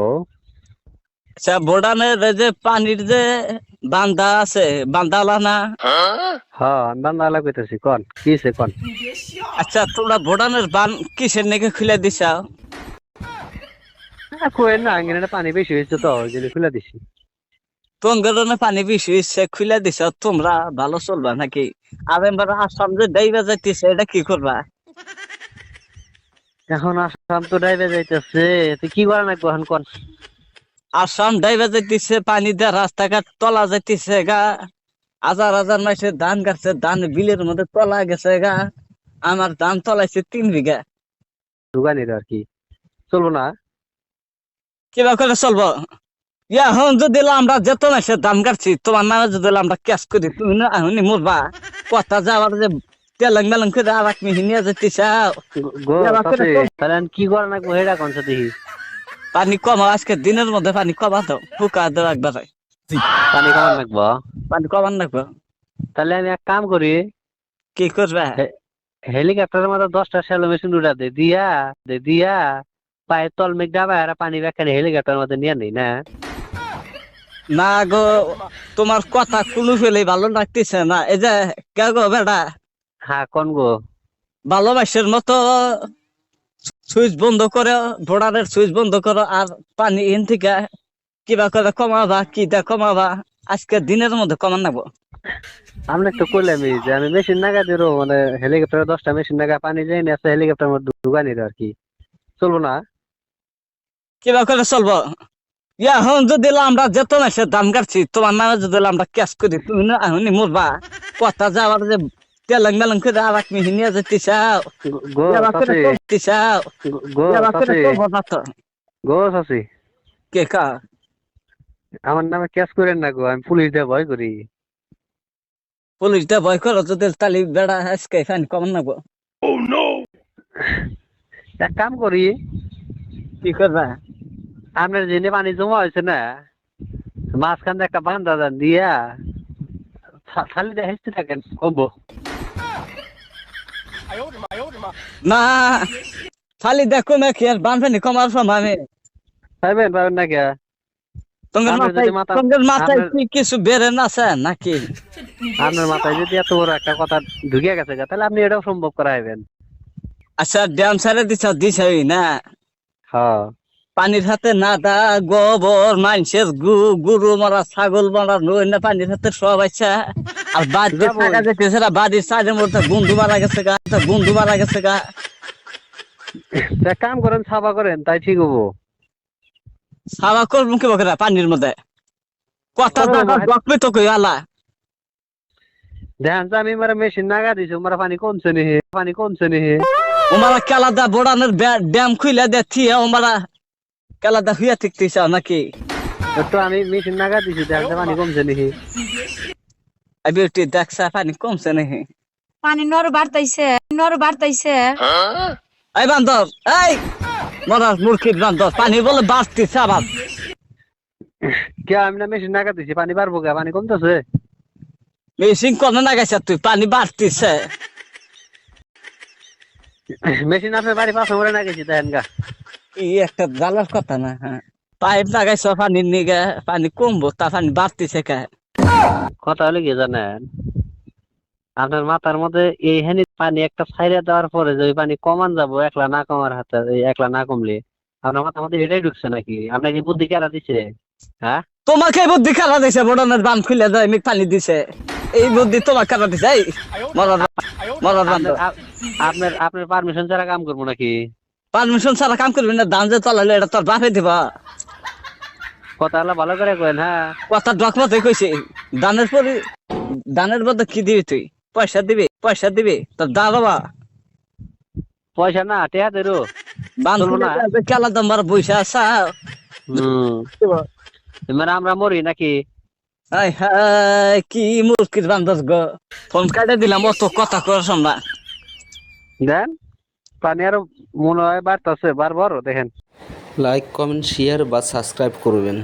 ও আচ্ছা, বোর্ডানের যে পানির যে বান্দা আছে, বান্দালা না? হ্যাঁ, আমি বাংলা কইতেছি। কোন কি হইছে কোন? আচ্ছা, তোমরা বোর্ডানের বান কিসের নাকি খুলে দিছাও? কোয়েন না, আঙ্গিনাটা পানি বেশি হয়েছে তো ওই জন্য খুলে দিছি। তোমার পানি বেশি হচ্ছে খুলে দিছাও, তোমরা ভালো চলবা নাকি? আর এবার আসাম যে ডাইবা যাইতেছে, এটা কি করবা? এখন আসাম তো ডাইবে যাইতেছে, তুই কি করা নাকবো এখন কোন? আসাম ডাইবা যাইতেছে, পানি দিয়ে রাস্তাঘাট তলা যাইতেছে গা। হাজার হাজার মাসে ধান গাছে, ধান বিলের মধ্যে তলা গেছে গা। আমার ধান তলাইছে 3 বিঘা। দোকানির আর কি চলবো না? কিবা করে চলবো? এখন যদি আমরা যেত মাসে ধান কাটছি, তোমার নামে যদি আমরা ক্যাশ করি, তুমি না এখনই মরবা। কথা যাওয়ার যে তেলেং মেলেং করে আর এক মিহি নিয়ে যেতে চাও। গো চাচি, তাহলে এখন কি করা নাকবো হেডা কোন সাথে? পানি কমাও, আজকে দিনের মধ্যে পানি কমা দাও, ফুকা দাও একবারে। পানি কমান নাকবো? পানি কমান রাখবো। তাহলে আমি এক কাম করি, কি করবে? হেলিকপ্টারের মধ্যে 10টা শ্যালো মেশিন উড়া দে দিয়া পায়ের তল মেঘ ডাবা আর পানি ব্যাখ্যা হেলিকপ্টারের মধ্যে নিয়ে নেই না? না গো, তোমার কথা কোনো ফেলে ভালো লাগতেছে না। এই যে কে গো বেটা, হ্যাঁ কোন গো? ভালোবাসার মতো সুইচ বন্ধ করে, ভোডারের সুইচ বন্ধ করো, আর পানি ইন থেকে কিবা করে কমাবা, কিটা কমাবা। আজকে দিনের মধ্যে কমান নাগবো। আমি তো কইলামই যে আমি মেশিন নাগা দিরো, মানে হেলিকপ্টারে 10টা মেশিন নাগা পানি যাই না, আছে হেলিকপ্টার মধ্যে ঢুকানি আর কি চলবো না? কিবা করে চলবো? এখন যদি আমরা যেত না সে দাম কাটছি, তোমার নামে যদি আমরা ক্যাশ করি, তুমি না এখনই মরবা। কথা যাওয়ার যে তেলেং মেলেং করে আর এক মিহি নিয়ে যেতে চাও। গো চাচি, চাও গো চাচি, গো চাচি, কে কা? আমার নামে ক্যাশ করেন না গো, আমি পুলিশ দিয়ে ভয় করি। পুলিশ দিয়ে ভয় করো যদি, তালি বেড়া আজকে ফাইন কমান নাগবো। এক কাম করি, কি করবা? আপনার যেনে পানি জমা হয়েছে না, মাঝখান দিয়ে একটা বান্ধা দেন দিয়া খালি দিয়ে হেসতে থাকেন কমবো। না, খালি দেখো নাকি আর বানফানি কমার সময় আমি পাইবেন পাবেন না কে? তোমার আপনার মাথায় যদি মাথা, তোমার মাথায় আপনার কি কিছু বেড়ে না আছে নাকি? আপনার মাথায় যদি এত বড় একটা কথা ঢুকে গেছে তাহলে আপনি এটাও সম্ভব করাইবেন। আচ্ছা, ড্যাম সারে দিছাই না? হ্যাঁ, পানির হাতে নাদা, গোবর, মানুষের গরু মারা, ছাগল মারা, নই না পানির হাতে সব আচ্ছা। আর বাড়িতে যাবই। থাকা যেতেছে না, বাড়ির সাইডের মধ্যে বন্ধু মারা গেছে গা, বন্ধু মারা গেছে গা। এক কাম করেন, সাফা করেন, তাই ঠিক হবো। সাবা করবো কি বকরা পানির মধ্যে? কথা করবো দাদা ডকবে তো কই আলা। দেখেন যে আমি মারা মেশিন নাগা দিছি, মারা পানি কমছে নি, পানি কমছে নি। ওমারা কেলাদা বোড়ানের ড্যাম খুইলে দেখি, ওমারা কেলাদা হইয়া ঠিকতেছ নাকি? তো আমি মেশিন নাগা দিছি, দেখেন যে পানি কমছে নি। বিউটি দেখছা পানি কমছে নাকি? পানি নর বাড়তাইছে। এই বান্দর, এই মরার মূর্খির বান্দর, পানি বলে বাড়তিছে আবার। কে আমি না মেশিন নাগা দিছি, পানি বাড়বো কে? পানি কমতেছে। মেশিন কোনে না গেছে তুই, পানি বাড়তিছে। মেশিন আপনার বাড়ি পাশে মরে না গেছি, দেখেন গা। কি একটা জ্বালার কথা না? হ্যাঁ, পাইপ লাগাইছ পানির নিগে, পানি কমবো তা পানি বাড়তিছে কে? কথা হলে কি জানেন, আপনার মাথার মধ্যে এই হেনি পানি একটা ছাইড়া দেওয়ার পরে যে ওই পানি কমান যাবো, একলা না কমার হাতে, একলা না কমলে আপনার মাথার মধ্যে এটাই ঢুকছে নাকি? আপনার কি বুদ্ধি কেরা দিছে? হ্যাঁ, তোমাকে বুদ্ধি খেলা দিছে, বোড়ানের বান খুলে দেয় মিক পানি দিছে, এই বুদ্ধি তোমার খেলা দিছে। এই মরার মরার বান্দর, আপনার আপনার পারমিশন ছাড়া কাম করবো নাকি? পারমিশন ছাড়া কাম করবি না? দান যে তলাইলে এটা তোর বাপে দিবা। কথা হলো ভালো করে কইন। হ্যাঁ, কথা ডকমতে কইছে, দানের পরে দানের বদলে কি দিবি তুই? পয়সা দিবি, পয়সা দিবি তোর দা বাবা। পয়সা না টেয়া দেরো বান চলবো খুলে না। খেলা তোমার বইসা আসা। মানে আমরা মরি নাকি? হাই হাই, কি মুরগির বান্দর গো, ফোন কাটে দিলাম, অত কথা কর সম্ভব। দেন পানি আরো মনে হয় বাড়তেছে, বারবার দেখেন। লাইক কমেন্ট শেয়ার বা সাবস্ক্রাইব করবেন।